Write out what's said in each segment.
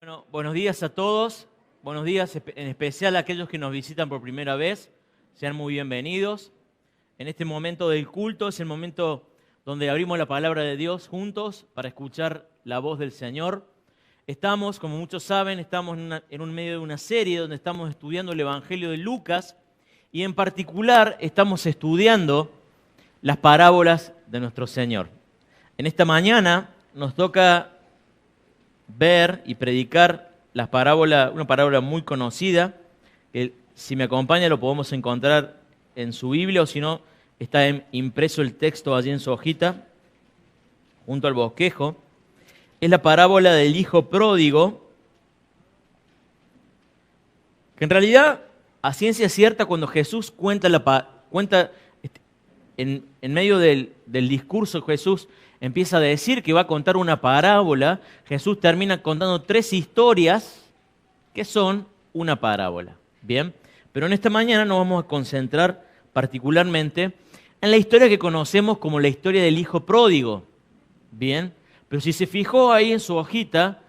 Bueno, buenos días a todos, buenos días en especial a aquellos que nos visitan por primera vez, sean muy bienvenidos. En este momento del culto es el momento donde abrimos la palabra de Dios juntos para escuchar la voz del Señor. Estamos, como muchos saben, en un medio de una serie donde estamos estudiando el Evangelio de Lucas y en particular estamos estudiando las parábolas de nuestro Señor. En esta mañana nos toca ver y predicar una parábola muy conocida, que si me acompaña lo podemos encontrar en su Biblia o si no, está impreso el texto allí en su hojita, junto al bosquejo. Es la parábola del hijo pródigo, que en realidad, a ciencia cierta, cuando Jesús cuenta en medio del discurso, Jesús empieza a decir que va a contar una parábola. Jesús termina contando 3 historias que son una parábola. Bien, pero en esta mañana nos vamos a concentrar particularmente en la historia que conocemos como la historia del hijo pródigo. Bien, pero si se fijó ahí en su hojita,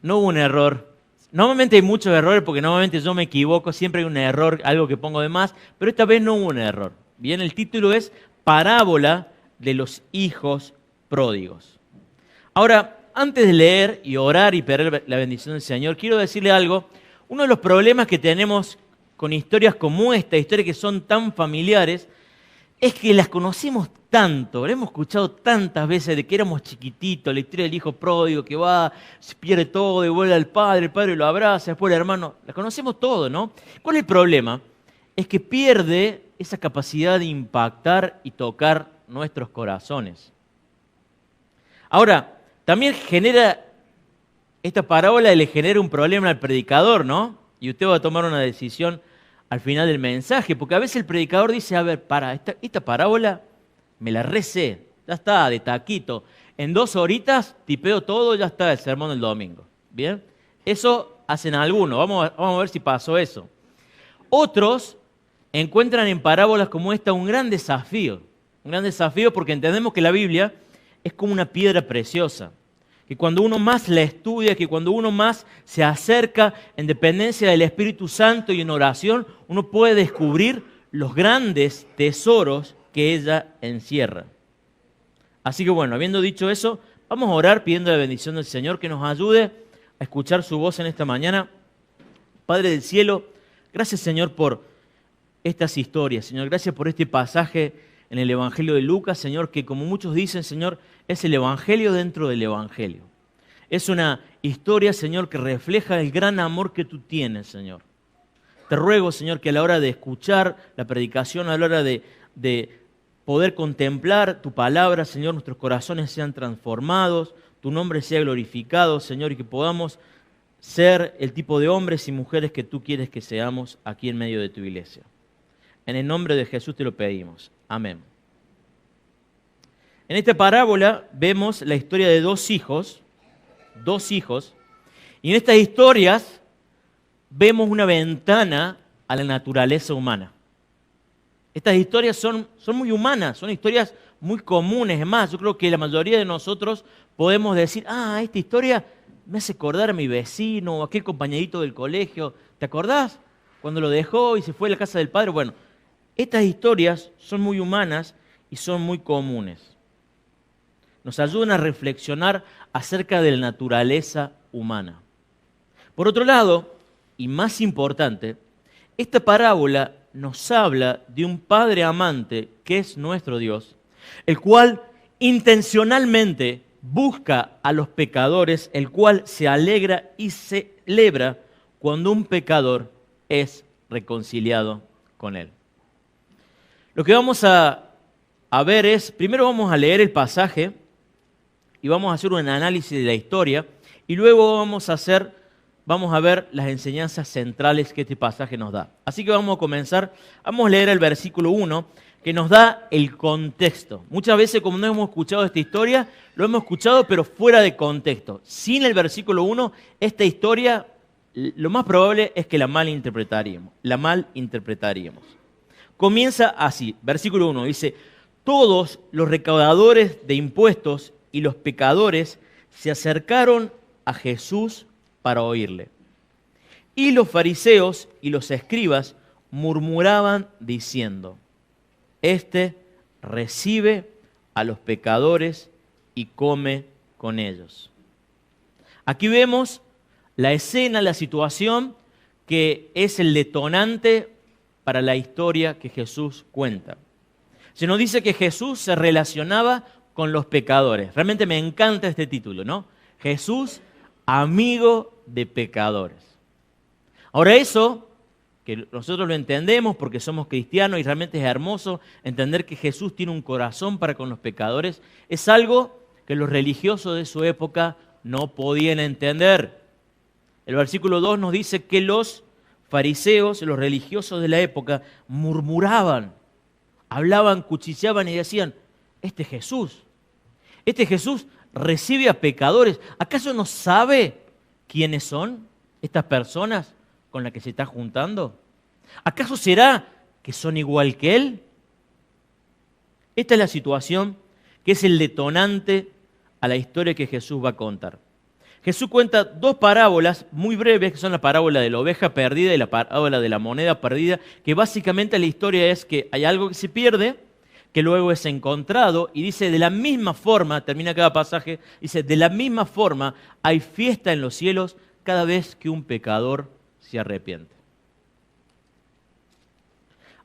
no hubo un error. Normalmente hay muchos errores porque normalmente yo me equivoco, siempre hay un error, algo que pongo de más, pero esta vez no hubo un error. Bien, el título es Parábola de los hijos pródigos. Ahora, antes de leer y orar y pedir la bendición del Señor, quiero decirle algo. Uno de los problemas que tenemos con historias como esta, historias que son tan familiares, es que las conocemos tanto, la hemos escuchado tantas veces de que éramos chiquititos, la historia del hijo pródigo que va, se pierde todo, devuelve al padre, el padre lo abraza, después el hermano, la conocemos todo, ¿no? ¿Cuál es el problema? Es que pierde esa capacidad de impactar y tocar nuestros corazones. Ahora, también esta parábola le genera un problema al predicador, ¿no? Y usted va a tomar una decisión al final del mensaje, porque a veces el predicador dice, a ver, esta parábola me la recé, ya está, de taquito. En 2 horitas tipeo todo, ya está el sermón del domingo. ¿Bien? Eso hacen algunos, vamos a ver si pasó eso. Otros encuentran en parábolas como esta un gran desafío porque entendemos que la Biblia es como una piedra preciosa, que cuando uno más la estudia, que cuando uno más se acerca en dependencia del Espíritu Santo y en oración, uno puede descubrir los grandes tesoros que ella encierra. Así que bueno, habiendo dicho eso, vamos a orar pidiendo la bendición del Señor que nos ayude a escuchar su voz en esta mañana. Padre del cielo, gracias Señor por estas historias, Señor, gracias por este pasaje en el Evangelio de Lucas, Señor, que como muchos dicen, Señor, es el Evangelio dentro del Evangelio. Es una historia, Señor, que refleja el gran amor que tú tienes, Señor. Te ruego, Señor, que a la hora de escuchar la predicación, a la hora de poder contemplar tu palabra, Señor, nuestros corazones sean transformados, tu nombre sea glorificado, Señor, y que podamos ser el tipo de hombres y mujeres que tú quieres que seamos aquí en medio de tu iglesia. En el nombre de Jesús te lo pedimos. Amén. En esta parábola vemos la historia de 2 hijos, y en estas historias vemos una ventana a la naturaleza humana. Estas historias son muy humanas, son historias muy comunes. Es más, yo creo que la mayoría de nosotros podemos decir, esta historia me hace acordar a mi vecino o a aquel compañerito del colegio. ¿Te acordás? Cuando lo dejó y se fue a la casa del padre. Bueno, estas historias son muy humanas y son muy comunes. Nos ayudan a reflexionar acerca de la naturaleza humana. Por otro lado, y más importante, esta parábola nos habla de un Padre amante que es nuestro Dios, el cual intencionalmente busca a los pecadores, el cual se alegra y celebra cuando un pecador es reconciliado con él. Lo que vamos a ver es, primero vamos a leer el pasaje y vamos a hacer un análisis de la historia y luego vamos a ver las enseñanzas centrales que este pasaje nos da. Así que vamos a comenzar, vamos a leer el versículo 1 que nos da el contexto. Muchas veces como no hemos escuchado esta historia, lo hemos escuchado pero fuera de contexto. Sin el versículo 1, esta historia lo más probable es que la malinterpretaríamos. Comienza así, versículo 1, dice, todos los recaudadores de impuestos y los pecadores se acercaron a Jesús para oírle. Y los fariseos y los escribas murmuraban diciendo: Este recibe a los pecadores y come con ellos. Aquí vemos la escena, la situación que es el detonante para la historia que Jesús cuenta. Se nos dice que Jesús se relacionaba con los pecadores. Realmente me encanta este título, ¿no? Jesús, amigo de pecadores. Ahora eso, que nosotros lo entendemos porque somos cristianos y realmente es hermoso entender que Jesús tiene un corazón para con los pecadores, es algo que los religiosos de su época no podían entender. El versículo 2 nos dice que los fariseos, los religiosos de la época, murmuraban, hablaban, cuchicheaban y decían: este Jesús recibe a pecadores. ¿Acaso no sabe quiénes son estas personas con las que se está juntando? ¿Acaso será que son igual que él? Esta es la situación que es el detonante a la historia que Jesús va a contar. Jesús cuenta dos parábolas muy breves, que son la parábola de la oveja perdida y la parábola de la moneda perdida, que básicamente la historia es que hay algo que se pierde, que luego es encontrado, y dice de la misma forma, termina cada pasaje, dice de la misma forma hay fiesta en los cielos cada vez que un pecador se arrepiente.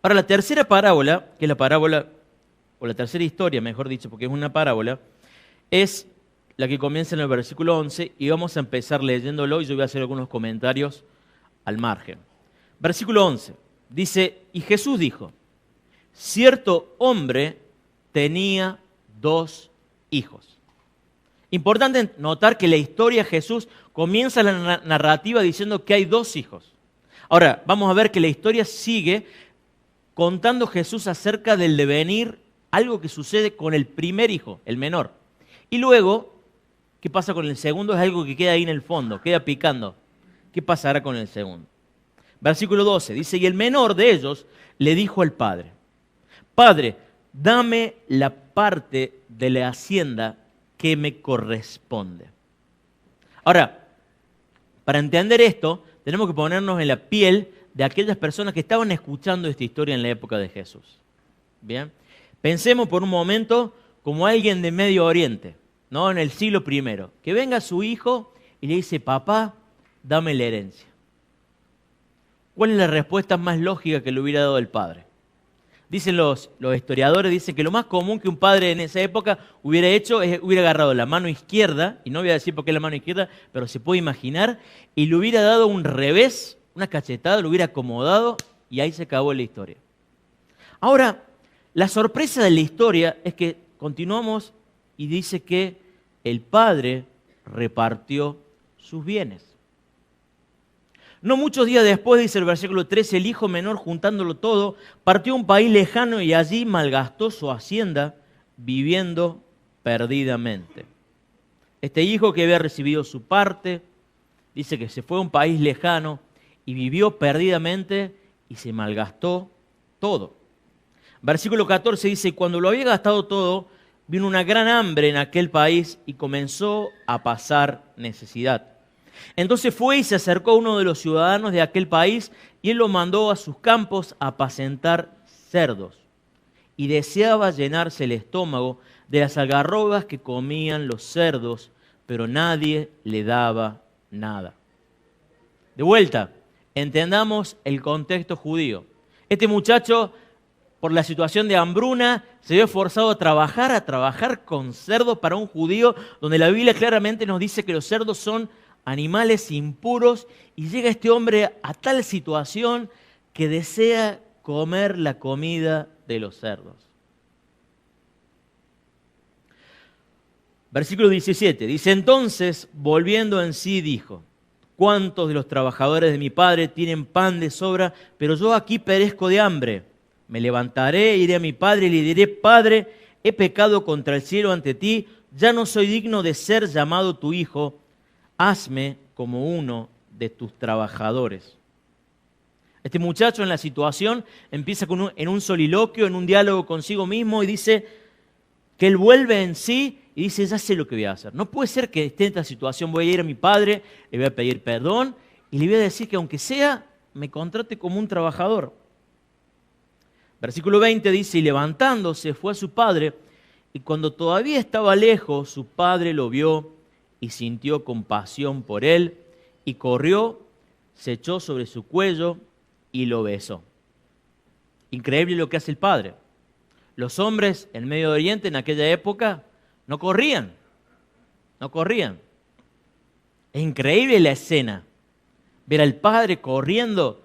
Ahora la tercera parábola, que es la parábola, o la tercera historia mejor dicho, porque es una parábola, es la que comienza en el versículo 11 y vamos a empezar leyéndolo y yo voy a hacer algunos comentarios al margen. Versículo 11 dice: y Jesús dijo: cierto hombre tenía 2 hijos. Importante notar que la historia de Jesús comienza la narrativa diciendo que hay 2 hijos. Ahora, vamos a ver que la historia sigue contando Jesús acerca del devenir, algo que sucede con el primer hijo, el menor. Y luego, ¿qué pasa con el segundo? Es algo que queda ahí en el fondo, queda picando. ¿Qué pasará con el segundo? Versículo 12 dice: y el menor de ellos le dijo al padre: Padre, dame la parte de la hacienda que me corresponde. Ahora, para entender esto, tenemos que ponernos en la piel de aquellas personas que estaban escuchando esta historia en la época de Jesús. Bien, pensemos por un momento como alguien de Medio Oriente, ¿no? En el siglo I, que venga su hijo y le dice: papá, dame la herencia. ¿Cuál es la respuesta más lógica que le hubiera dado el padre? Dicen los historiadores, dicen que lo más común que un padre en esa época hubiera hecho es hubiera agarrado la mano izquierda, y no voy a decir por qué la mano izquierda, pero se puede imaginar, y le hubiera dado un revés, una cachetada, lo hubiera acomodado y ahí se acabó la historia. Ahora, la sorpresa de la historia es que continuamos y dice que el padre repartió sus bienes. No muchos días después, dice el versículo 13, el hijo menor, juntándolo todo, partió a un país lejano y allí malgastó su hacienda viviendo perdidamente. Este hijo que había recibido su parte, dice que se fue a un país lejano y vivió perdidamente y se malgastó todo. Versículo 14 dice: y cuando lo había gastado todo, vino una gran hambre en aquel país y comenzó a pasar necesidad. Entonces fue y se acercó a uno de los ciudadanos de aquel país y él lo mandó a sus campos a apacentar cerdos. Y deseaba llenarse el estómago de las algarrobas que comían los cerdos, pero nadie le daba nada. De vuelta, entendamos el contexto judío. Este muchacho, por la situación de hambruna, se vio forzado a trabajar con cerdos para un judío, donde la Biblia claramente nos dice que los cerdos son animales impuros, y llega este hombre a tal situación que desea comer la comida de los cerdos. Versículo 17, dice: entonces, volviendo en sí, dijo: ¿cuántos de los trabajadores de mi padre tienen pan de sobra, pero yo aquí perezco de hambre? Me levantaré, iré a mi padre y le diré: Padre, he pecado contra el cielo ante ti, ya no soy digno de ser llamado tu hijo, hazme como uno de tus trabajadores. Este muchacho en la situación empieza en un soliloquio, en un diálogo consigo mismo, y dice que él vuelve en sí y dice, ya sé lo que voy a hacer. No puede ser que esté en esta situación, voy a ir a mi padre, le voy a pedir perdón y le voy a decir que aunque sea, me contrate como un trabajador. Versículo 20 dice, y levantándose fue a su padre, y cuando todavía estaba lejos, su padre lo vio y sintió compasión por él, y corrió, se echó sobre su cuello y lo besó. Increíble lo que hace el padre. Los hombres en Medio Oriente en aquella época no corrían. Es increíble la escena. Ver al padre corriendo,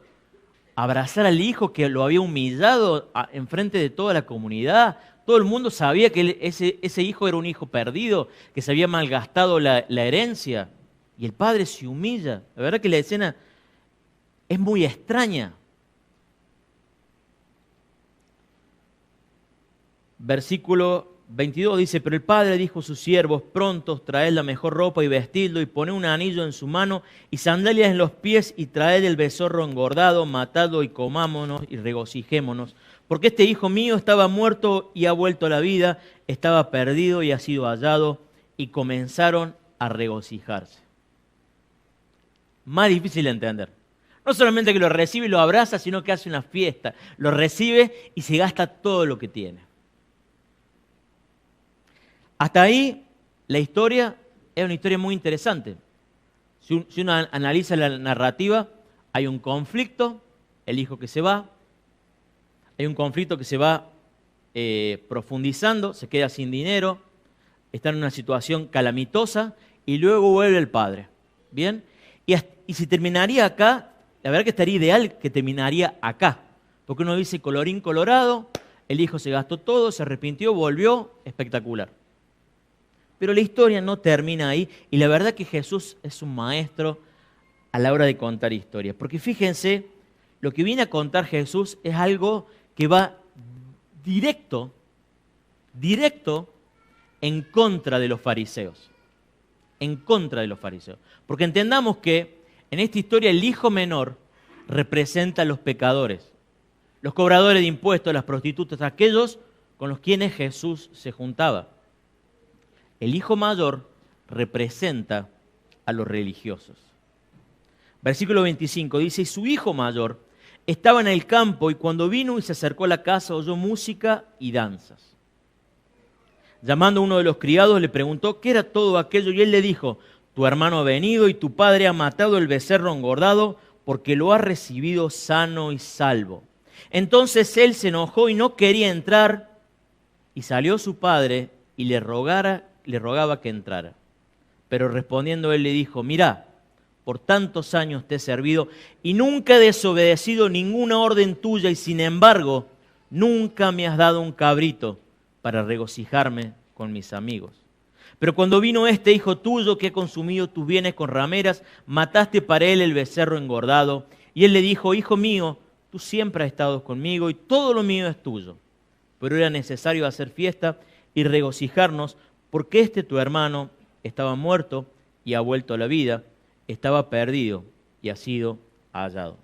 abrazar al hijo que lo había humillado enfrente de toda la comunidad. Todo el mundo sabía que ese hijo era un hijo perdido, que se había malgastado la herencia. Y el padre se humilla. La verdad que la escena es muy extraña. Versículo 22 dice, pero el padre dijo a sus siervos, prontos traed la mejor ropa y vestidlo, y poned un anillo en su mano y sandalias en los pies, y traed el becerro engordado, matadlo y comámonos y regocijémonos. Porque este hijo mío estaba muerto y ha vuelto a la vida, estaba perdido y ha sido hallado, y comenzaron a regocijarse. Más difícil de entender. No solamente que lo recibe y lo abraza, sino que hace una fiesta. Lo recibe y se gasta todo lo que tiene. Hasta ahí la historia es una historia muy interesante. Si uno analiza la narrativa, hay un conflicto, el hijo que se va, hay un conflicto que se va profundizando, se queda sin dinero, está en una situación calamitosa y luego vuelve el padre. ¿Bien? Y si terminaría acá, la verdad que estaría ideal que terminaría acá, porque uno dice colorín colorado, el hijo se gastó todo, se arrepintió, volvió, espectacular. Pero la historia no termina ahí y la verdad que Jesús es un maestro a la hora de contar historias. Porque fíjense, lo que viene a contar Jesús es algo que va directo en contra de los fariseos. En contra de los fariseos. Porque entendamos que en esta historia el hijo menor representa a los pecadores, los cobradores de impuestos, las prostitutas, aquellos con los quienes Jesús se juntaba. El hijo mayor representa a los religiosos. Versículo 25 dice, y su hijo mayor estaba en el campo y cuando vino y se acercó a la casa oyó música y danzas. Llamando a uno de los criados le preguntó qué era todo aquello y él le dijo, tu hermano ha venido y tu padre ha matado el becerro engordado porque lo ha recibido sano y salvo. Entonces él se enojó y no quería entrar y salió su padre y le rogaba que entrara. Pero respondiendo él le dijo, mirá, por tantos años te he servido y nunca he desobedecido ninguna orden tuya y sin embargo nunca me has dado un cabrito para regocijarme con mis amigos. Pero cuando vino este hijo tuyo que ha consumido tus bienes con rameras, mataste para él el becerro engordado. Y él le dijo, hijo mío, tú siempre has estado conmigo y todo lo mío es tuyo. Pero era necesario hacer fiesta y regocijarnos porque este tu hermano estaba muerto y ha vuelto a la vida, estaba perdido y ha sido hallado.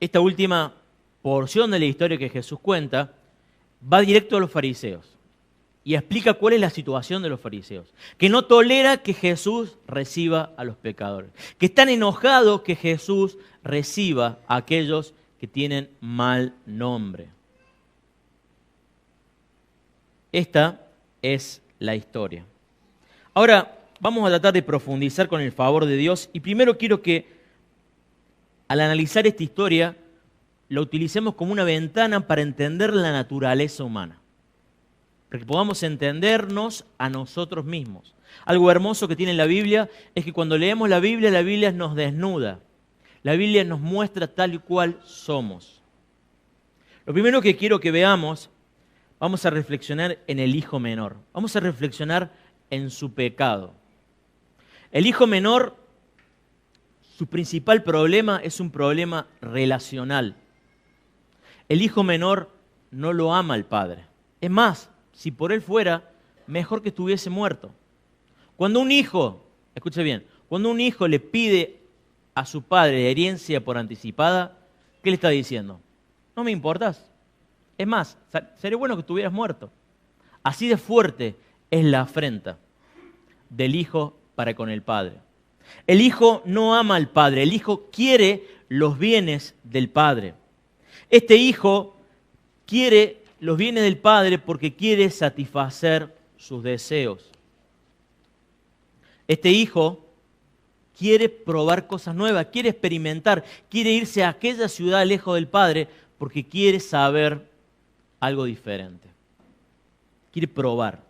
Esta última porción de la historia que Jesús cuenta va directo a los fariseos y explica cuál es la situación de los fariseos, que no tolera que Jesús reciba a los pecadores, que están enojados que Jesús reciba a aquellos que tienen mal nombre. Esta es la historia. Ahora vamos a tratar de profundizar con el favor de Dios y primero quiero que al analizar esta historia la utilicemos como una ventana para entender la naturaleza humana, para que podamos entendernos a nosotros mismos. Algo hermoso que tiene la Biblia es que cuando leemos la Biblia nos desnuda. La Biblia nos muestra tal y cual somos. Lo primero que quiero que veamos, vamos a reflexionar en el hijo menor. Vamos a reflexionar en su pecado. El hijo menor, su principal problema es un problema relacional. El hijo menor no lo ama al padre. Es más, si por él fuera, mejor que estuviese muerto. Cuando un hijo, escuche bien, cuando un hijo le pide a su padre herencia por anticipada, ¿qué le está diciendo? No me importas. Es más, sería bueno que estuvieras muerto. Así de fuerte es la afrenta del Hijo para con el Padre. El Hijo no ama al Padre, el Hijo quiere los bienes del Padre. Este Hijo quiere los bienes del Padre porque quiere satisfacer sus deseos. Este Hijo quiere probar cosas nuevas, quiere experimentar, quiere irse a aquella ciudad lejos del Padre porque quiere saber algo diferente. Quiere probar.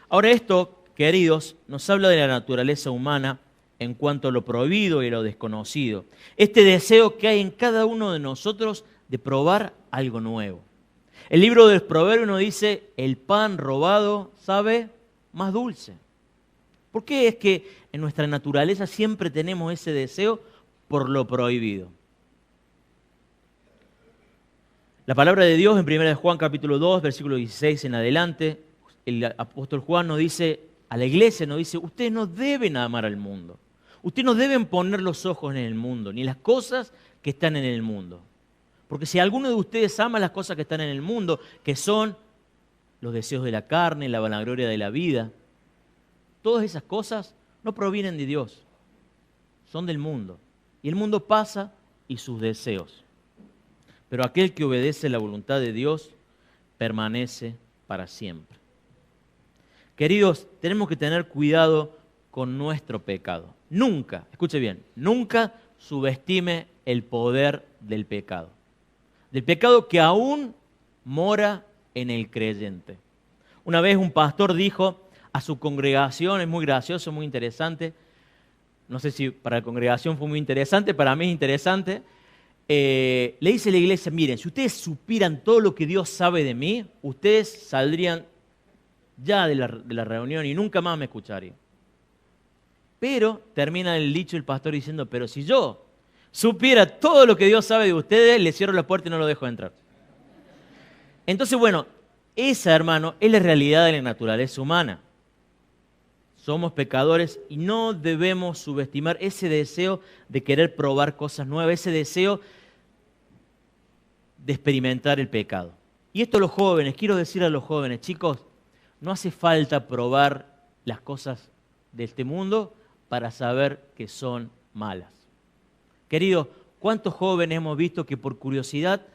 Ahora esto, queridos, nos habla de la naturaleza humana en cuanto a lo prohibido y a lo desconocido. Este deseo que hay en cada uno de nosotros de probar algo nuevo. El libro del Proverbio nos dice, el pan robado sabe más dulce. ¿Por qué es que en nuestra naturaleza siempre tenemos ese deseo por lo prohibido? La palabra de Dios en 1 Juan capítulo 2, versículo 16 en adelante, el apóstol Juan nos dice, a la iglesia nos dice, ustedes no deben amar al mundo. Ustedes no deben poner los ojos en el mundo, ni las cosas que están en el mundo. Porque si alguno de ustedes ama las cosas que están en el mundo, que son los deseos de la carne, la vanagloria de la vida, todas esas cosas no provienen de Dios, son del mundo. Y el mundo pasa y sus deseos. Pero aquel que obedece la voluntad de Dios permanece para siempre. Queridos, tenemos que tener cuidado con nuestro pecado. Nunca, escuche bien, nunca subestime el poder del pecado. Del pecado que aún mora en el creyente. Una vez un pastor dijo a su congregación, es muy gracioso, muy interesante, no sé si para la congregación fue muy interesante, para mí es interesante, le dice a la iglesia, miren, si ustedes supieran todo lo que Dios sabe de mí, ustedes saldrían ya de la reunión y nunca más me escucharían. Pero termina el dicho el pastor diciendo, pero si yo supiera todo lo que Dios sabe de ustedes, le cierro la puerta y no lo dejo entrar. Entonces, bueno, esa, hermano, es la realidad de la naturaleza humana. Somos pecadores y no debemos subestimar ese deseo de querer probar cosas nuevas, ese deseo de experimentar el pecado. Y esto a los jóvenes, quiero decir a los jóvenes, chicos, no hace falta probar las cosas de este mundo para saber que son malas. Queridos, ¿cuántos jóvenes hemos visto que por curiosidad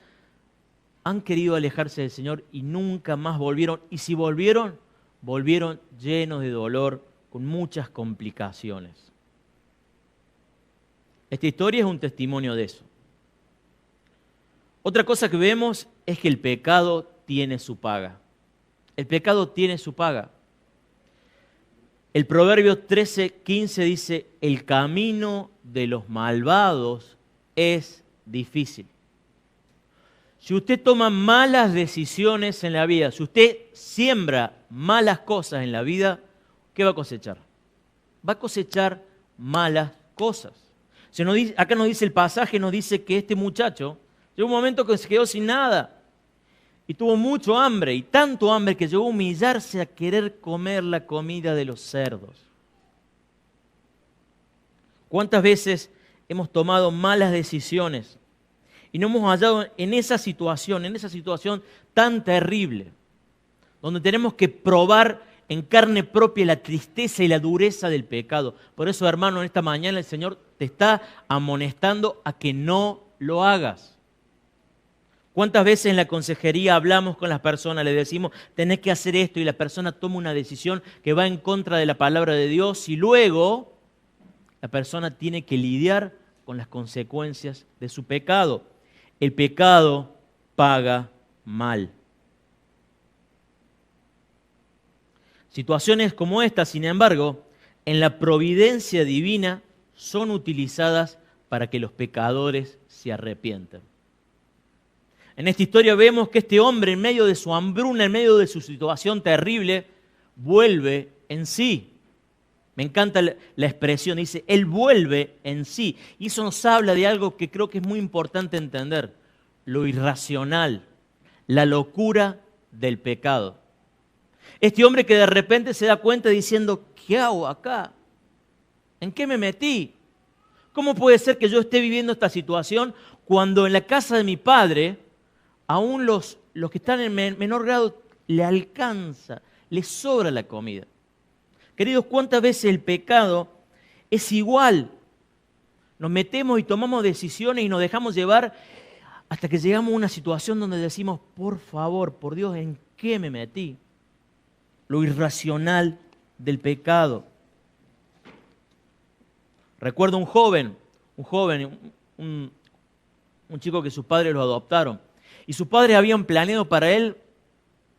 han querido alejarse del Señor y nunca más volvieron? Y si volvieron, volvieron llenos de dolor, con muchas complicaciones. Esta historia es un testimonio de eso. Otra cosa que vemos es que el pecado tiene su paga. El pecado tiene su paga. El Proverbio 13:15 dice, el camino de los malvados es difícil. Si usted toma malas decisiones en la vida, si usted siembra malas cosas en la vida, ¿qué va a cosechar? Va a cosechar malas cosas. Acá nos dice el pasaje, nos dice que este muchacho llegó un momento que se quedó sin nada y tuvo mucho hambre, y tanto hambre que llegó a humillarse a querer comer la comida de los cerdos. ¿Cuántas veces hemos tomado malas decisiones y nos hemos hallado en esa situación tan terrible, donde tenemos que probar en carne propia la tristeza y la dureza del pecado? Por eso, hermano, en esta mañana el Señor te está amonestando a que no lo hagas. ¿Cuántas veces en la consejería hablamos con las personas, le decimos, tenés que hacer esto, y la persona toma una decisión que va en contra de la palabra de Dios, y luego la persona tiene que lidiar con las consecuencias de su pecado? El pecado paga mal. Situaciones como esta, sin embargo, en la providencia divina son utilizadas para que los pecadores se arrepientan. En esta historia vemos que este hombre, en medio de su hambruna, en medio de su situación terrible, vuelve en sí. Me encanta la expresión, dice, él vuelve en sí. Y eso nos habla de algo que creo que es muy importante entender: lo irracional, la locura del pecado. Este hombre que de repente se da cuenta diciendo, ¿qué hago acá? ¿En qué me metí? ¿Cómo puede ser que yo esté viviendo esta situación cuando en la casa de mi padre aún los los que están en menor grado le alcanza, le sobra la comida. Queridos, ¿cuántas veces el pecado es igual? Nos metemos y tomamos decisiones y nos dejamos llevar hasta que llegamos a una situación donde decimos, por favor, por Dios, ¿en qué me metí? Lo irracional del pecado. Recuerdo un chico que sus padres lo adoptaron. Y sus padres habían planeado para él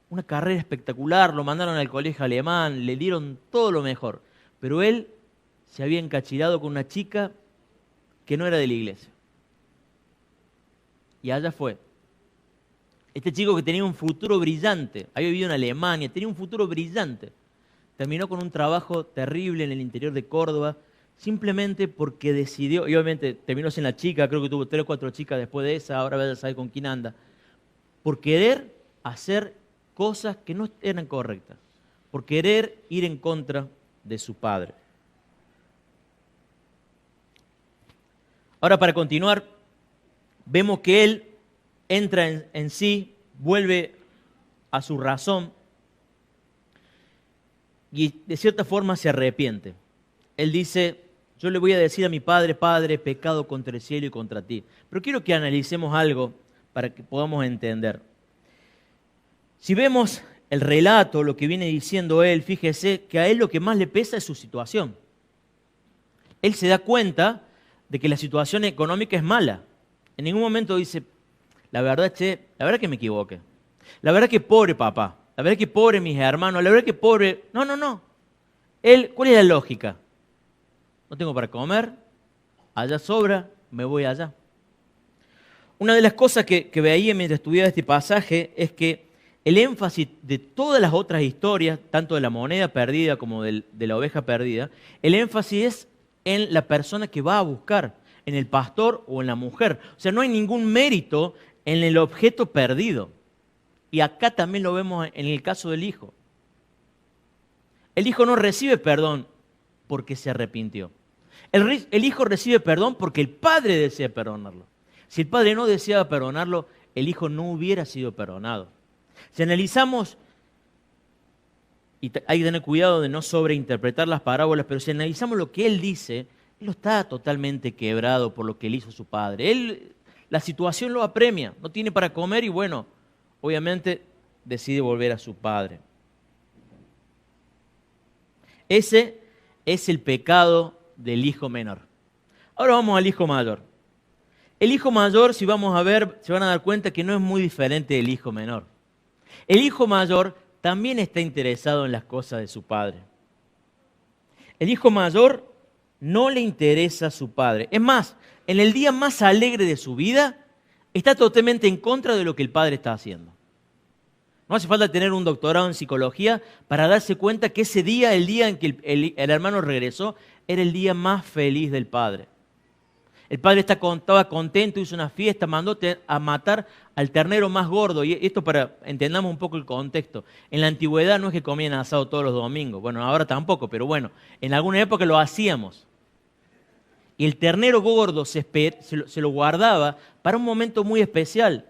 una carrera espectacular, lo mandaron al colegio alemán, le dieron todo lo mejor. Pero él se había encachilado con una chica que no era de la iglesia. Y allá fue. Este chico que tenía un futuro brillante, había vivido en Alemania, tenía un futuro brillante. Terminó con un trabajo terrible en el interior de Córdoba, simplemente porque decidió, y obviamente terminó sin la chica, creo que tuvo 3 o 4 chicas después de esa, ahora vaya a saber con quién anda, por querer hacer cosas que no eran correctas, por querer ir en contra de su padre. Ahora, para continuar, vemos que él entra en sí, vuelve a su razón y de cierta forma se arrepiente. Él dice, yo le voy a decir a mi padre, Padre, he pecado contra el cielo y contra ti. Pero quiero que analicemos algo para que podamos entender. Si vemos el relato, lo que viene diciendo él, fíjese que a él lo que más le pesa es su situación. Él se da cuenta de que la situación económica es mala. En ningún momento dice, la verdad que me equivoqué. La verdad que pobre papá. La verdad que pobre mis hermanos. La verdad que pobre... No. ¿Cuál es la lógica? No tengo para comer, allá sobra, me voy allá. Una de las cosas que veía mientras estudiaba este pasaje es que el énfasis de todas las otras historias, tanto de la moneda perdida como de la oveja perdida, el énfasis es en la persona que va a buscar, en el pastor o en la mujer. O sea, no hay ningún mérito en el objeto perdido. Y acá también lo vemos en el caso del hijo. El hijo no recibe perdón porque se arrepintió. El hijo recibe perdón porque el padre desea perdonarlo. Si el padre no deseaba perdonarlo, el hijo no hubiera sido perdonado. Si analizamos, y hay que tener cuidado de no sobreinterpretar las parábolas, pero si analizamos lo que él dice, él no está totalmente quebrado por lo que él hizo su padre. La situación lo apremia, no tiene para comer y bueno, obviamente decide volver a su padre. Ese es el pecado del hijo menor. Ahora vamos al hijo mayor. El hijo mayor, si vamos a ver, se van a dar cuenta que no es muy diferente del hijo menor. El hijo mayor también está interesado en las cosas de su padre. El hijo mayor no le interesa a su padre. Es más, en el día más alegre de su vida, está totalmente en contra de lo que el padre está haciendo. No hace falta tener un doctorado en psicología para darse cuenta que ese día, el día en que el hermano regresó, era el día más feliz del padre. El padre estaba contento, hizo una fiesta, mandó a matar al ternero más gordo. Y esto para entendamos un poco el contexto. En la antigüedad no es que comían asado todos los domingos. Bueno, ahora tampoco, pero bueno, en alguna época lo hacíamos. Y el ternero gordo se lo guardaba para un momento muy especial.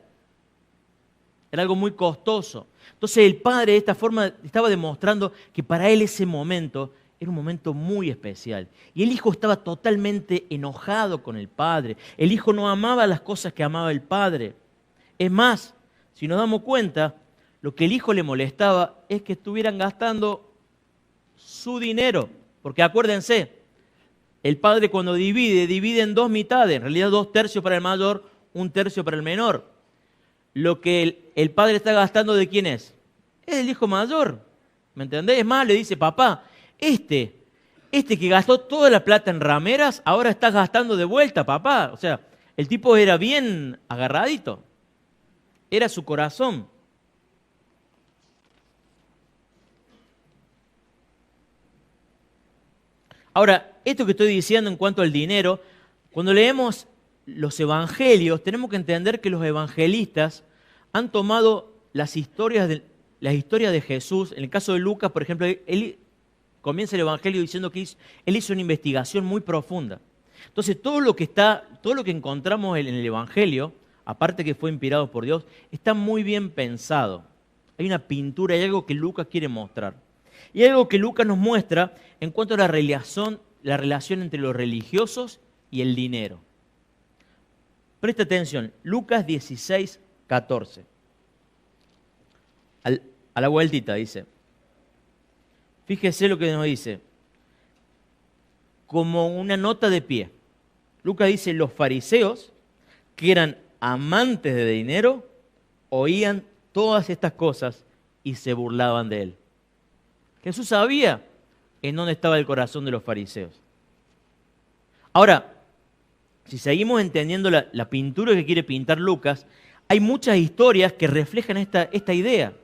Era algo muy costoso. Entonces el padre de esta forma estaba demostrando que para él ese momento era un momento muy especial. Y el hijo estaba totalmente enojado con el padre. El hijo no amaba las cosas que amaba el padre. Es más, si nos damos cuenta, lo que el hijo le molestaba es que estuvieran gastando su dinero. Porque acuérdense, el padre cuando divide en 2 mitades. En realidad 2 tercios para el mayor, 1 tercio para el menor. Lo que el padre está gastando, ¿de quién es? Es del hijo mayor. ¿Me entendés? Es más, le dice, papá, este que gastó toda la plata en rameras, ahora está gastando de vuelta, papá. O sea, el tipo era bien agarradito. Era su corazón. Ahora, esto que estoy diciendo en cuanto al dinero, cuando leemos los evangelios, tenemos que entender que los evangelistas han tomado las historias de Jesús. En el caso de Lucas, por ejemplo, él comienza el evangelio diciendo que él hizo una investigación muy profunda. Entonces, todo lo que encontramos en el evangelio, aparte que fue inspirado por Dios, está muy bien pensado. Hay una pintura, hay algo que Lucas quiere mostrar. Y hay algo que Lucas nos muestra en cuanto a la relación entre los religiosos y el dinero. Presta atención, Lucas 16, 14. A la vueltita dice. Fíjese lo que nos dice. Como una nota de pie. Lucas dice, los fariseos, que eran amantes de dinero, oían todas estas cosas y se burlaban de él. Jesús sabía en dónde estaba el corazón de los fariseos. Ahora, si seguimos entendiendo la pintura que quiere pintar Lucas, hay muchas historias que reflejan esta idea.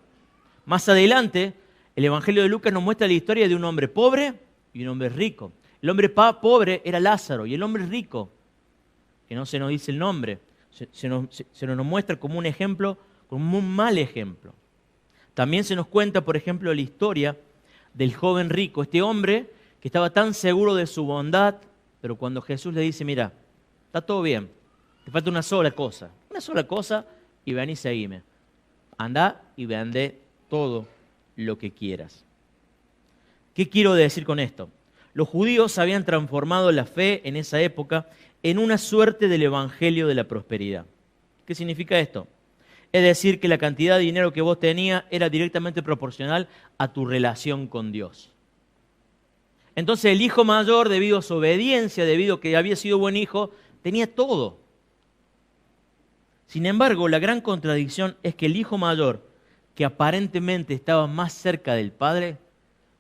Más adelante, el Evangelio de Lucas nos muestra la historia de un hombre pobre y un hombre rico. El hombre pobre era Lázaro y el hombre rico, que no se nos dice el nombre, se nos muestra como un ejemplo, como un mal ejemplo. También se nos cuenta, por ejemplo, la historia del joven rico, este hombre que estaba tan seguro de su bondad, pero cuando Jesús le dice, mira, está todo bien, te falta una sola cosa y ven y seguime. Anda y vende todo lo que quieras. ¿Qué quiero decir con esto? Los judíos habían transformado la fe en esa época en una suerte del evangelio de la prosperidad. ¿Qué significa esto? Es decir, que la cantidad de dinero que vos tenías era directamente proporcional a tu relación con Dios. Entonces el hijo mayor, debido a su obediencia, debido a que había sido buen hijo, tenía todo. Sin embargo, la gran contradicción es que el hijo mayor, que aparentemente estaba más cerca del padre,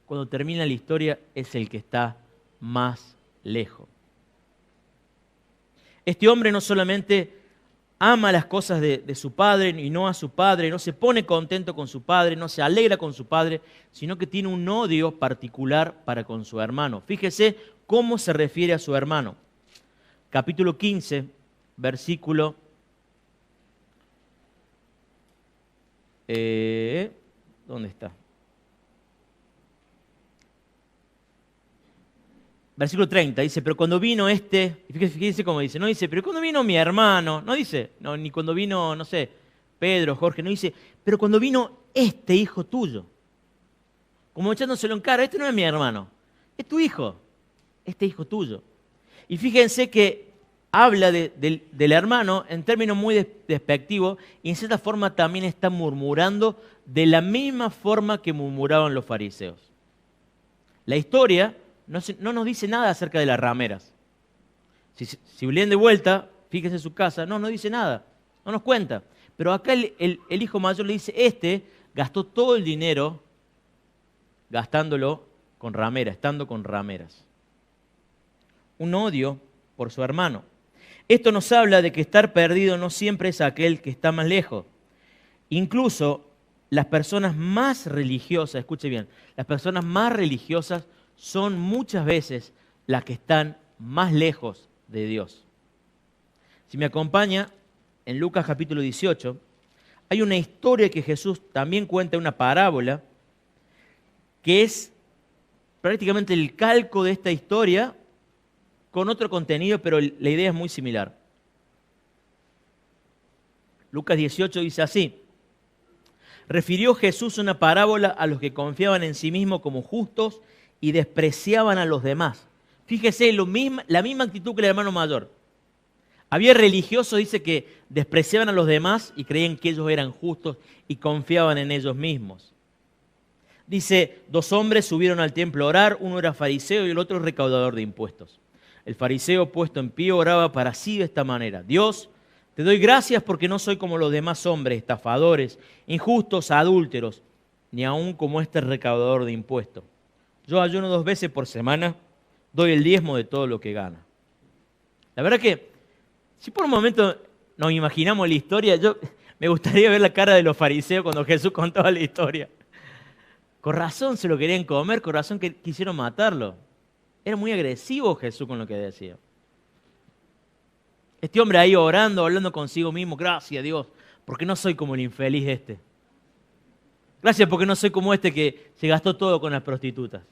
cuando termina la historia es el que está más lejos. Este hombre no solamente ama las cosas de su padre y no a su padre, no se pone contento con su padre, no se alegra con su padre, sino que tiene un odio particular para con su hermano. Fíjese cómo se refiere a su hermano. Capítulo 15, versículo... ¿dónde está? Versículo 30, dice, pero cuando vino fíjense cómo dice, no dice, pero cuando vino mi hermano, no dice, no, ni cuando vino, no sé, Pedro, Jorge, no dice, pero cuando vino este hijo tuyo, como echándoselo en cara, este no es mi hermano, es tu hijo, este hijo tuyo. Y fíjense que habla del hermano en términos muy despectivos y en cierta forma también está murmurando de la misma forma que murmuraban los fariseos. La historia no nos dice nada acerca de las rameras. Si leen de vuelta, fíjense en su casa, no dice nada, no nos cuenta. Pero acá el hijo mayor le dice, gastó todo el dinero gastándolo con rameras, estando con rameras. Un odio por su hermano. Esto nos habla de que estar perdido no siempre es aquel que está más lejos. Incluso las personas más religiosas, escuche bien, las personas más religiosas son muchas veces las que están más lejos de Dios. Si me acompaña, en Lucas capítulo 18, hay una historia que Jesús también cuenta, una parábola, que es prácticamente el calco de esta historia con otro contenido, pero la idea es muy similar. Lucas 18 dice así, refirió Jesús una parábola a los que confiaban en sí mismos como justos y despreciaban a los demás. Fíjese, la misma actitud que el hermano mayor. Había religiosos, dice, que despreciaban a los demás y creían que ellos eran justos y confiaban en ellos mismos. Dice, 2 hombres subieron al templo a orar, uno era fariseo y el otro recaudador de impuestos. El fariseo, puesto en pie, oraba para sí de esta manera: Dios, te doy gracias porque no soy como los demás hombres, estafadores, injustos, adúlteros, ni aun como este recaudador de impuestos. Yo ayuno 2 veces por semana, doy el diezmo de todo lo que gana. La verdad que, si por un momento nos imaginamos la historia, me gustaría ver la cara de los fariseos cuando Jesús contaba la historia. Con razón se lo querían comer, con razón que quisieron matarlo. Era muy agresivo Jesús con lo que decía. Este hombre ahí orando, hablando consigo mismo, gracias Dios, porque no soy como el infeliz este. Gracias porque no soy como este que se gastó todo con las prostitutas.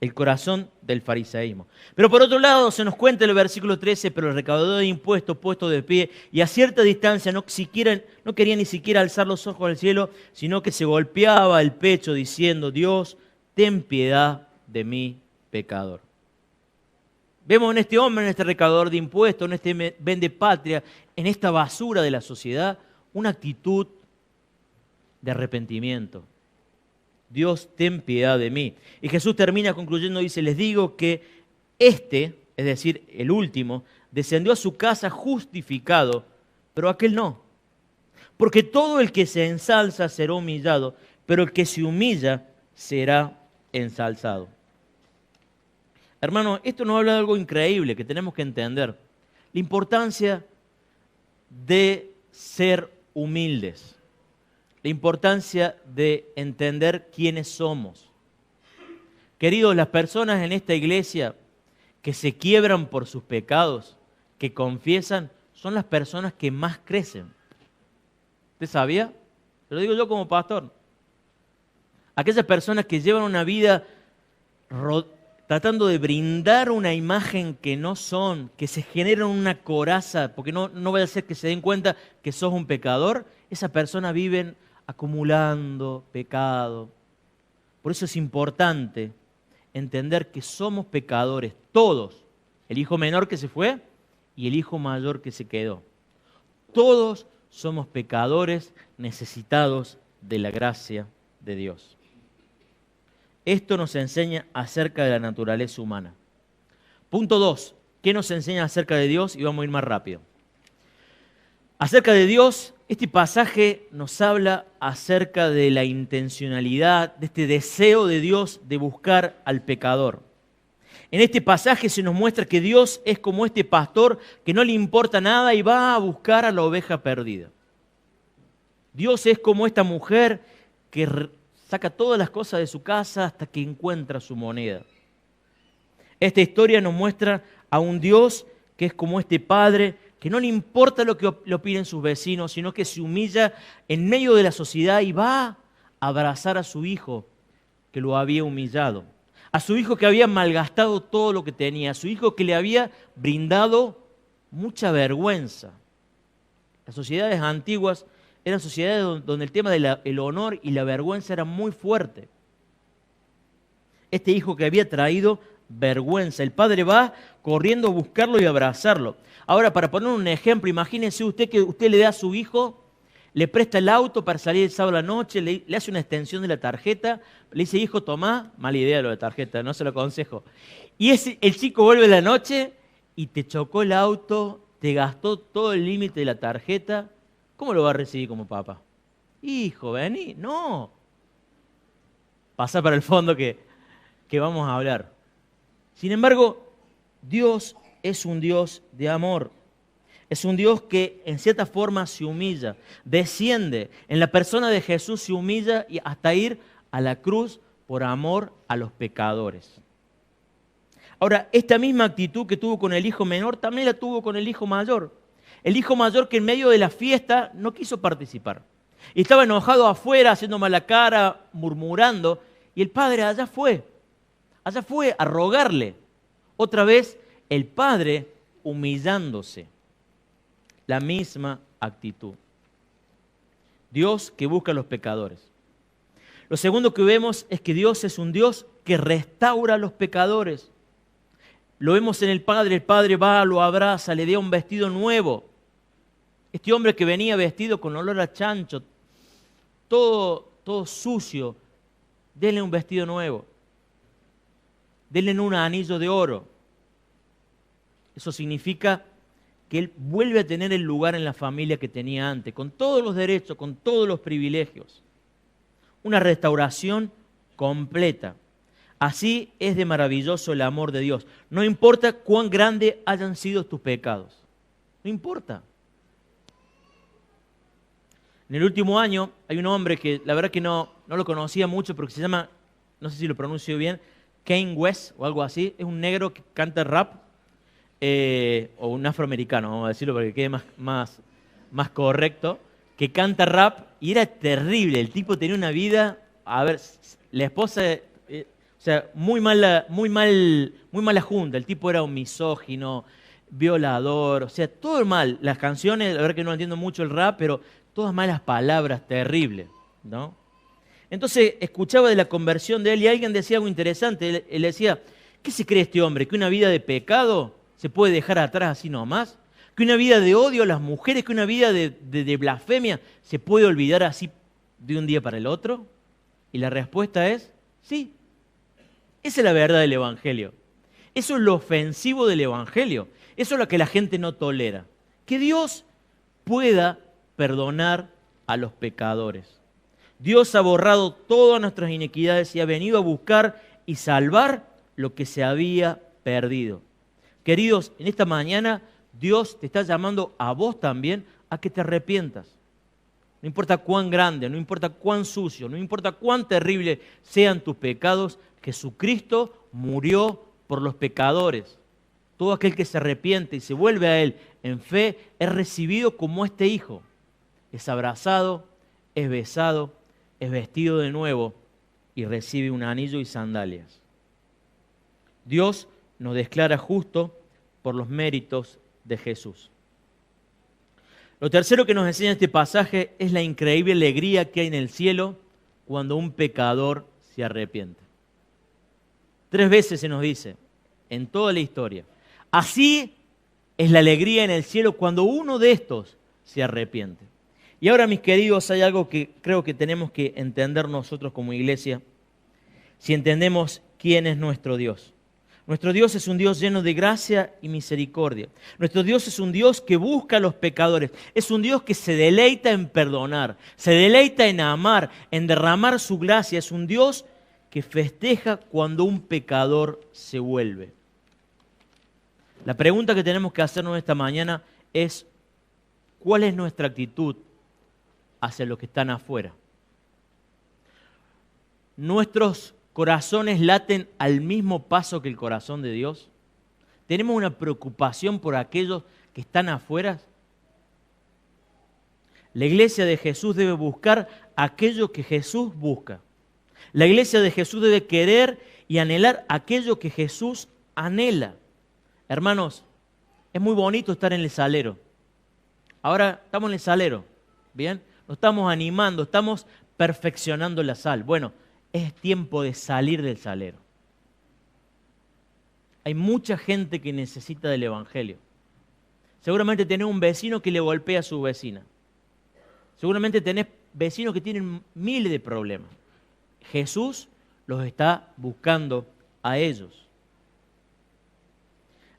el corazón del fariseísmo. Pero por otro lado se nos cuenta en el versículo 13, pero el recaudador de impuestos puesto de pie y a cierta distancia no quería ni siquiera alzar los ojos al cielo, sino que se golpeaba el pecho diciendo: Dios, ten piedad de mí, pecador. Vemos en este hombre, en este recaudador de impuestos, en este vendepatria, en esta basura de la sociedad, una actitud de arrepentimiento. Dios, ten piedad de mí. Y Jesús termina concluyendo, dice: les digo que este, es decir, el último, descendió a su casa justificado, pero aquel no. Porque todo el que se ensalza será humillado, pero el que se humilla será ensalzado. Hermano, esto nos habla de algo increíble que tenemos que entender. La importancia de ser humildes. La importancia de entender quiénes somos. Queridos, las personas en esta iglesia que se quiebran por sus pecados, que confiesan, son las personas que más crecen. ¿Usted sabía? Te lo digo yo como pastor. Aquellas personas que llevan una vida tratando de brindar una imagen que no son, que se generan una coraza, porque no vaya a ser que se den cuenta que sos un pecador, esas personas viven acumulando pecado. Por eso es importante entender que somos pecadores, todos. El hijo menor que se fue y el hijo mayor que se quedó. Todos somos pecadores necesitados de la gracia de Dios. Esto nos enseña acerca de la naturaleza humana. Punto 2. ¿Qué nos enseña acerca de Dios? Y vamos a ir más rápido. Acerca de Dios, este pasaje nos habla acerca de la intencionalidad, de este deseo de Dios de buscar al pecador. En este pasaje se nos muestra que Dios es como este pastor que no le importa nada y va a buscar a la oveja perdida. Dios es como esta mujer que saca todas las cosas de su casa hasta que encuentra su moneda. Esta historia nos muestra a un Dios que es como este padre que no le importa lo que le opinen sus vecinos, sino que se humilla en medio de la sociedad y va a abrazar a su hijo que lo había humillado, a su hijo que había malgastado todo lo que tenía, a su hijo que le había brindado mucha vergüenza. Las sociedades antiguas eran sociedades donde el tema del honor y la vergüenza era muy fuerte. Este hijo que había traído vergüenza, el padre va corriendo a buscarlo y abrazarlo. Ahora, para poner un ejemplo, imagínense usted que usted le da a su hijo, le presta el auto para salir el sábado a la noche, le hace una extensión de la tarjeta, le dice: hijo, tomá, mala idea lo de tarjeta, no se lo aconsejo. Y el chico vuelve la noche y te chocó el auto, te gastó todo el límite de la tarjeta. ¿Cómo lo va a recibir como papá? Hijo, vení, no. Pasa para el fondo que vamos a hablar. Sin embargo, Dios es un Dios de amor. Es un Dios que en cierta forma se humilla, desciende. En la persona de Jesús se humilla y hasta ir a la cruz por amor a los pecadores. Ahora, esta misma actitud que tuvo con el hijo menor también la tuvo con el hijo mayor. El hijo mayor que en medio de la fiesta no quiso participar. Y estaba enojado afuera, haciendo mala cara, murmurando. Y el padre allá fue a rogarle. Otra vez el padre humillándose. La misma actitud. Dios que busca a los pecadores. Lo segundo que vemos es que Dios es un Dios que restaura a los pecadores. Lo vemos en el padre va, lo abraza, le da un vestido nuevo. Este hombre que venía vestido con olor a chancho, todo sucio, denle un vestido nuevo. Denle un anillo de oro. Eso significa que él vuelve a tener el lugar en la familia que tenía antes, con todos los derechos, con todos los privilegios. Una restauración completa. Así es de maravilloso el amor de Dios. No importa cuán grandes hayan sido tus pecados. No importa. En el último año hay un hombre que la verdad que no lo conocía mucho, pero que se llama, no sé si lo pronuncio bien, Kanye West o algo así. Es un negro que canta rap, o un afroamericano, vamos a decirlo para que quede más correcto, que canta rap y era terrible. El tipo tenía una vida, a ver, la esposa O sea, muy mala junta. El tipo era un misógino, violador, o sea, todo mal. Las canciones, la verdad que no entiendo mucho el rap, pero todas malas palabras, terrible, ¿no? Entonces escuchaba de la conversión de él y alguien decía algo interesante. Él decía, ¿qué se cree este hombre? ¿Que una vida de pecado se puede dejar atrás así nomás? ¿Que una vida de odio a las mujeres, que una vida de blasfemia se puede olvidar así de un día para el otro? Y la respuesta es, sí. Esa es la verdad del Evangelio. Eso es lo ofensivo del Evangelio. Eso es lo que la gente no tolera. Que Dios pueda perdonar a los pecadores. Dios ha borrado todas nuestras iniquidades y ha venido a buscar y salvar lo que se había perdido. Queridos, en esta mañana Dios te está llamando a vos también a que te arrepientas. No importa cuán grande, no importa cuán sucio, no importa cuán terrible sean tus pecados, Jesucristo murió por los pecadores. Todo aquel que se arrepiente y se vuelve a Él en fe es recibido como este hijo. Es abrazado, es besado, es vestido de nuevo y recibe un anillo y sandalias. Dios nos declara justo por los méritos de Jesús. Lo tercero que nos enseña este pasaje es la increíble alegría que hay en el cielo cuando un pecador se arrepiente. 3 veces se nos dice, en toda la historia. Así es la alegría en el cielo cuando uno de estos se arrepiente. Y ahora, mis queridos, hay algo que creo que tenemos que entender nosotros como iglesia, si entendemos quién es nuestro Dios. Nuestro Dios es un Dios lleno de gracia y misericordia. Nuestro Dios es un Dios que busca a los pecadores. Es un Dios que se deleita en perdonar, se deleita en amar, en derramar su gracia. Es un Dios que festeja cuando un pecador se vuelve. La pregunta que tenemos que hacernos esta mañana es, ¿cuál es nuestra actitud hacia los que están afuera? ¿Nuestros corazones laten al mismo paso que el corazón de Dios? ¿Tenemos una preocupación por aquellos que están afuera? La iglesia de Jesús debe buscar aquello que Jesús busca. La iglesia de Jesús debe querer y anhelar aquello que Jesús anhela. Hermanos, es muy bonito estar en el salero. Ahora estamos en el salero, ¿bien? Nos estamos animando, estamos perfeccionando la sal. Bueno, es tiempo de salir del salero. Hay mucha gente que necesita del Evangelio. Seguramente tenés un vecino que le golpea a su vecina. Seguramente tenés vecinos que tienen miles de problemas. Jesús los está buscando a ellos.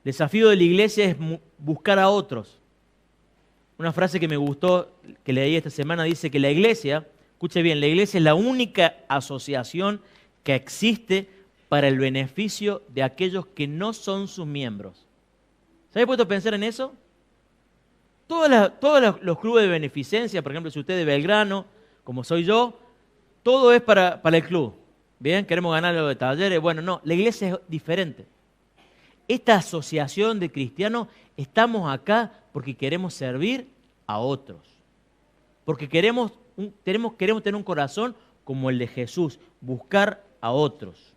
El desafío de la iglesia es buscar a otros. Una frase que me gustó, que leí esta semana, dice que la iglesia, escuche bien, la iglesia es la única asociación que existe para el beneficio de aquellos que no son sus miembros. ¿Se había puesto a pensar en eso? Todos los clubes de beneficencia, por ejemplo, si usted es de Belgrano, como soy yo, todo es para el club. Bien, queremos ganar los de talleres. Bueno, no, la iglesia es diferente. Esta asociación de cristianos, estamos acá porque queremos servir a otros. Porque queremos tener un corazón como el de Jesús, buscar a otros.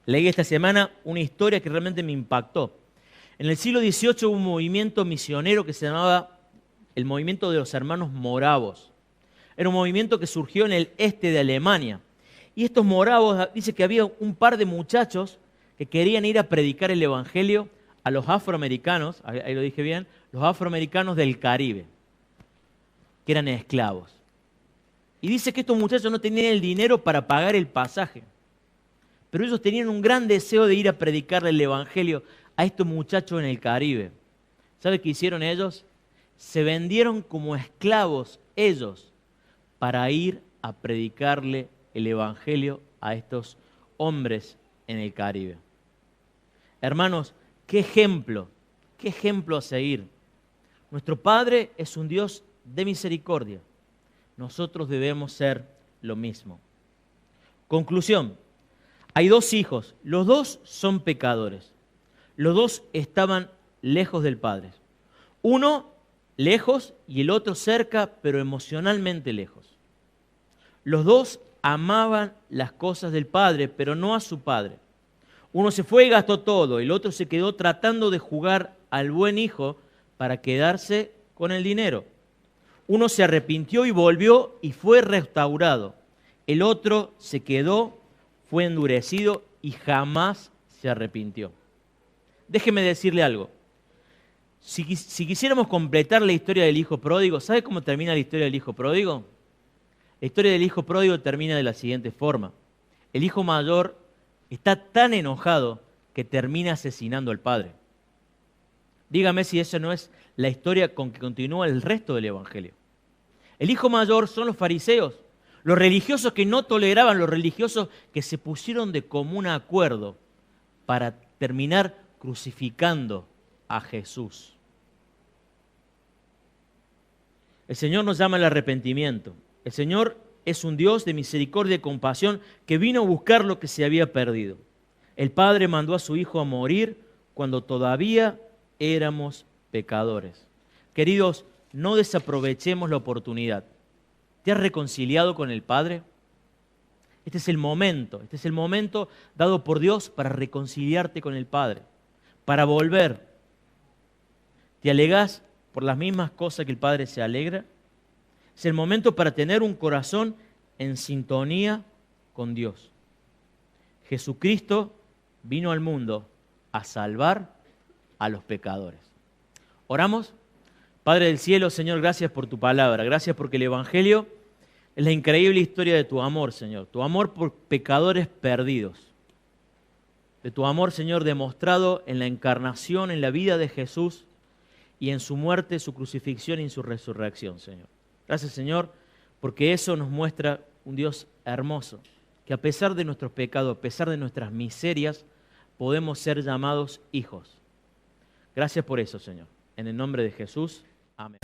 Leí esta semana una historia que realmente me impactó. En el siglo XVIII hubo un movimiento misionero que se llamaba el movimiento de los hermanos moravos. Era un movimiento que surgió en el este de Alemania. Y estos moravos, dice que había un par de muchachos que querían ir a predicar el Evangelio a los afroamericanos, ahí lo dije bien, los afroamericanos del Caribe, que eran esclavos. Y dice que estos muchachos no tenían el dinero para pagar el pasaje, pero ellos tenían un gran deseo de ir a predicarle el Evangelio a estos muchachos en el Caribe. ¿Sabe qué hicieron ellos? Se vendieron como esclavos ellos para ir a predicarle el Evangelio a estos hombres en el Caribe. Hermanos, qué ejemplo a seguir. Nuestro Padre es un Dios de misericordia. Nosotros debemos ser lo mismo. Conclusión, hay 2 hijos, los 2 son pecadores. Los 2 estaban lejos del Padre. Uno lejos y el otro cerca, pero emocionalmente lejos. Los 2 amaban las cosas del padre, pero no a su padre. Uno se fue y gastó todo, el otro se quedó tratando de jugar al buen hijo para quedarse con el dinero. Uno se arrepintió y volvió y fue restaurado. El otro se quedó, fue endurecido y jamás se arrepintió. Déjeme decirle algo. Si quisiéramos completar la historia del hijo pródigo, ¿sabe cómo termina la historia del hijo pródigo? La historia del hijo pródigo termina de la siguiente forma. El hijo mayor está tan enojado que termina asesinando al padre. Dígame si esa no es la historia con que continúa el resto del Evangelio. El hijo mayor son los fariseos, los religiosos que no toleraban, los religiosos que se pusieron de común acuerdo para terminar crucificando a Jesús. El Señor nos llama al arrepentimiento. El Señor es un Dios de misericordia y compasión que vino a buscar lo que se había perdido. El Padre mandó a su Hijo a morir cuando todavía éramos pecadores. Queridos, no desaprovechemos la oportunidad. ¿Te has reconciliado con el Padre? Este es el momento dado por Dios para reconciliarte con el Padre, para volver. ¿Te alegás por las mismas cosas que el Padre se alegra? Es el momento para tener un corazón en sintonía con Dios. Jesucristo vino al mundo a salvar a los pecadores. ¿Oramos? Padre del cielo, Señor, gracias por tu palabra. Gracias porque el Evangelio es la increíble historia de tu amor, Señor. Tu amor por pecadores perdidos. De tu amor, Señor, demostrado en la encarnación, en la vida de Jesús y en su muerte, su crucifixión y en su resurrección, Señor. Gracias, Señor, porque eso nos muestra un Dios hermoso, que a pesar de nuestros pecados, a pesar de nuestras miserias, podemos ser llamados hijos. Gracias por eso, Señor. En el nombre de Jesús, amén.